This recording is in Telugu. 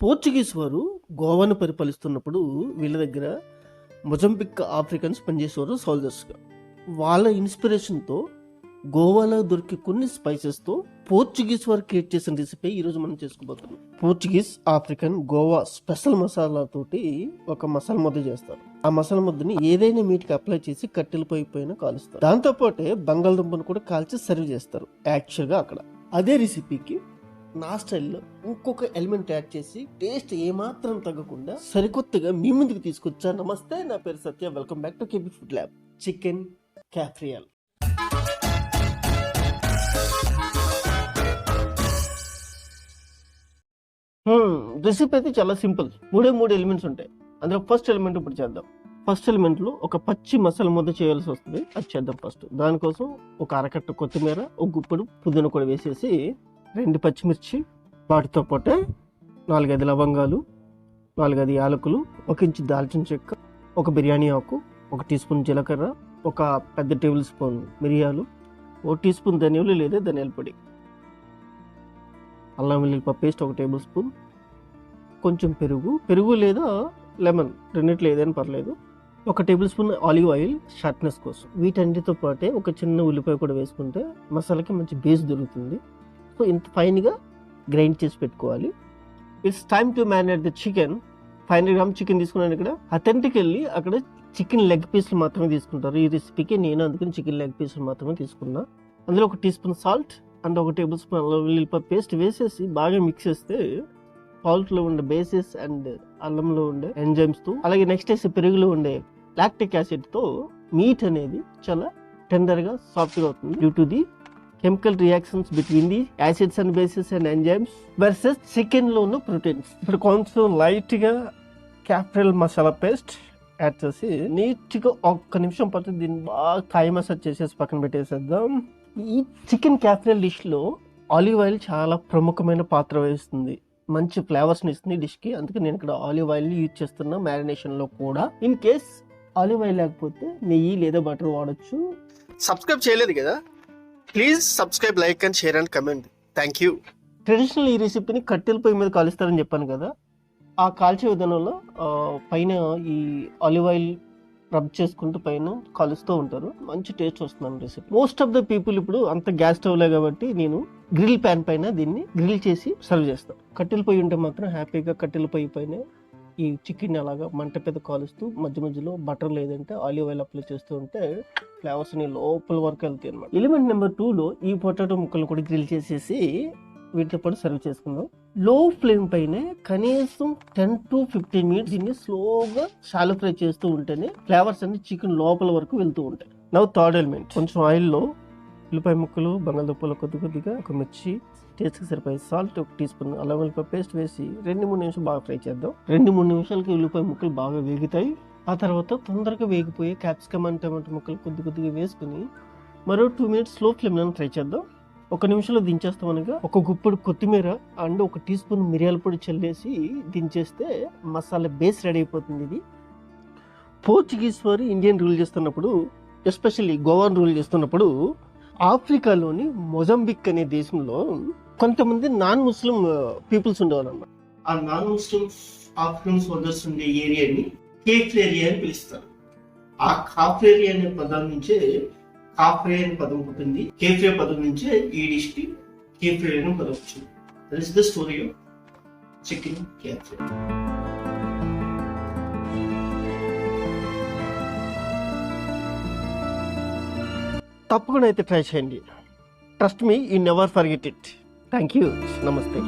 పోర్చుగీస్ వారు గోవాను పరిపాలిస్తున్నప్పుడు వీళ్ళ దగ్గర మొజంబిక్ ఆఫ్రికన్స్ పనిచేసేవారు సోల్జర్స్గా. వాళ్ళ ఇన్స్పిరేషన్తో గోవాలో దొరికే కొన్ని స్పైసెస్తో పోర్చుగీస్ వారు క్రియేట్ చేసిన రెసిపీ ఈరోజు మనం చేసుకోబోతున్నాం. పోర్చుగీస్ ఆఫ్రికన్ గోవా స్పెషల్ మసాలాతోటి ఒక మసాలా ముద్ద చేస్తారు. ఆ మసాలా ముద్దని ఏదైనా మీట్కి అప్లై చేసి కట్టెల పొయ్యి పైన కాలుస్తారు. దాంతోపాటే బంగాళదుంపను కూడా కాల్చి సర్వ్ చేస్తారు. యాక్చువల్గా అక్కడ అదే రెసిపీకి నా స్టైల్లో ఇంకొక ఎలిమెంట్ యాడ్ చేసి టేస్ట్ ఏమాత్రం తగ్గకుండా సరికొత్తగా మీ ముందుకు తీసుకొచ్చా. నమస్తే, నా పేరు Satya. Welcome back to KB food lab. Chicken cafreal. Recipe అయితే చాలా సింపుల్. మూడు ఎలిమెంట్స్ ఉంటాయి. అందులో ఫస్ట్ ఎలిమెంట్ ఇప్పుడు చేద్దాం. ఫస్ట్ ఎలిమెంట్ లో ఒక పచ్చి మసాలా ముద్ద చేయాల్సి వస్తుంది. అది చేద్దాం ఫస్ట్. దానికోసం ఒక అరకట్ట కొత్తిమీర, ఒక గుప్పెడు పుదీనా కూడా వేసేసి 2 పచ్చిమిర్చి, వాటితో పాటే 4-5 లవంగాలు, 4-5 యాలకులు, 1 ఇంచు దాల్చిన చెక్క, ఒక బిర్యానీ ఆకు, 1 టీ స్పూన్ జీలకర్ర, ఒక పెద్ద టేబుల్ స్పూన్ మిరియాలు, 1 టీ స్పూన్ ధనియాలు లేదా ధనియాల పొడి, అల్లం వెల్లుల్లి పేస్ట్ 1 టేబుల్ స్పూన్, కొంచెం పెరుగు లేదా లెమన్ రెండిట్లో ఏదైనా పర్లేదు, 1 table spoon olive oil sharpness కోసం. వీటన్నిటితో పాటే ఒక చిన్న ఉల్లిపాయ కూడా వేసుకుంటే మసాలాకి మంచి బేస్ దొరుకుతుంది. సో ఇంత ఫైన్గా గ్రైండ్ చేసి పెట్టుకోవాలి. It's time to marinate the chicken. 500 gram chicken తీసుకున్నాను. ఇక్కడ అథెంటికల్లీ అక్కడ చికెన్ లెగ్ పీస్లు మాత్రమే తీసుకుంటారు ఈ రెసిపీకి. నేను అందుకని చికెన్ లెగ్ పీస్లు మాత్రమే తీసుకున్నా. అందులో 1 teaspoon salt and 1 tablespoon అల్లం వెల్లుల్లి పేస్ట్ వేసేసి బాగా మిక్స్ చేస్తే సాల్ట్లో ఉండే బేసిస్ అండ్ అల్లంలో ఉండే ఎంజైమ్స్తో, అలాగే నెక్స్ట్ వేసే పెరుగులో ఉండే లాక్టిక్ యాసిడ్తో మీట్ అనేది చాలా టెండర్గా సాఫ్ట్గా అవుతుంది due to the chemical reactions between the acids and basis and enzymes versus chicken లో ఉన్న ప్రోటీన్స్. ఇప్పుడు కొంచెం లైట్ గా క్యాఫ్రెల్ మసాలా పేస్ట్ యాడ్ చేసి నీట్ గా 1 నిమిషం పడుతుంది. దీన్ని బాగా థాయ్ మసాజ్ చేసేసి పక్కన పెట్టేసేద్దాం. ఈ చికెన్ క్యాఫ్రెల్ డిష్ లో ఆలివ్ ఆయిల్ చాలా ప్రముఖమైన పాత్ర వహిస్తుంది. మంచి ఫ్లేవర్స్ ని ఇస్తుంది డిష్ కి. అందుకే నేను ఇక్కడ ఆలివ్ ఆయిల్ యూజ్ చేస్తున్నా మ్యారినేషన్ లో కూడా. ఇన్ కేస్ ఆలివ్ ఆయిల్ లేకపోతే నెయ్యి లేదా బటర్ వాడచ్చు. సబ్స్క్రైబ్ చేయలేదు కదా, please subscribe, like and share and comment. Thank you. Traditional ఈ రెసిపీని కట్టెల పొయ్యి మీద కాలుస్తారని చెప్పాను కదా. ఆ కాల్చే విధానంలో పైన ఈ ఆలివ్ ఆయిల్ రబ్ చేసుకుంటూ పైన కాలుస్తూ ఉంటారు. మంచి టేస్ట్ వస్తుంది recipe. Most of the people ఇప్పుడు అంత గ్యాస్ స్టవ్లే కాబట్టి నేను గ్రిల్ ప్యాన్ పైన దీన్ని గ్రిల్ చేసి సర్వ్ చేస్తాను. కట్టెల పొయ్యి ఉంటే మాత్రం హ్యాపీగా కట్టెల పొయ్యి పైన ఈ చికెన్ అలాగా మంట పెద్ద కాలుస్తూ మధ్య మధ్యలో బటర్ లేదంటే ఆలివ్ ఆయిల్ అప్లై చేస్తూ ఉంటే ఫ్లేవర్స్ ని లోపల వరకు వెళ్తాయి అనమాట. ఎలిమెంట్ నెంబర్ 2లో ఈ పొటాటో ముక్కలు కూడా గ్రిల్ చేసేసి వీటితో పాటు సర్వ్ చేసుకుందాం. లో ఫ్లేమ్ పైన కనీసం 10 to 15 మినిట్స్ దీన్ని స్లోగా షాలో ఫ్రై చేస్తూ ఉంటేనే ఫ్లేవర్స్ అన్ని చికెన్ లోపల వరకు వెళ్తూ ఉంటాయి. నవ్ థర్డ్ ఎలిమెంట్, కొంచెం ఆయిల్లో ఉల్లిపాయ ముక్కలు, బంగాళదుంపలు కొద్దిగా, ఒక మిర్చి, టేస్ట్కి సరిపోయే సాల్ట్, 1 టీ స్పూన్ అల్లం వెల్లుల్లి పేస్ట్ వేసి 2-3 నిమిషాలు బాగా ఫ్రై చేద్దాం. 2-3 నిమిషాలకి ఉల్లిపాయ ముక్కలు బాగా వేగుతాయి. ఆ తర్వాత తొందరగా వేగిపోయి క్యాప్సికమ్ అండ్ టమాటో ముక్కలు కొద్దిగా వేసుకుని మరో 2 మినిట్స్ స్లో ఫ్లేమ్లో ట్రై చేద్దాం. 1 నిమిషంలో దించేస్తాం. అనగా 1 గుప్పెడు కొత్తిమీర అండ్ 1 టీ స్పూన్ మిరియాల పొడి చల్లేసి దించేస్తే మసాలా బేస్ రెడీ అయిపోతుంది. ఇది పోర్చుగీస్ వారు ఇండియన్ రూల్ చేస్తున్నప్పుడు, ఎస్పెషల్లీ గోవాన్ రూల్ చేస్తున్నప్పుడు ఆఫ్రికాలోని మొజంబిక్ అనే దేశంలో కొంతమంది నాన్ ముస్లిం పీపుల్స్ ఉండేవాళ్ళు అన్నమాట. ఆ నాన్ ముస్లిం ఆఫ్రికన్ సోల్జర్స్ ఉండే ఏరియాని కేఫ్రేరియా అని పిలుస్తారు. ఆ కాఫ్రేరియా అనే పదం నుంచే కాఫ్రే అనే పదం పుట్టింది. కేఫ్రే పదం నుంచే ఈ డిష్ కి కేఫ్రే అనే పదం వచ్చింది. That is the story of chicken cafreal. తప్పకుండా అయితే ట్రై చేయండి. Trust me, you never forget it. Thank you. నమస్తే.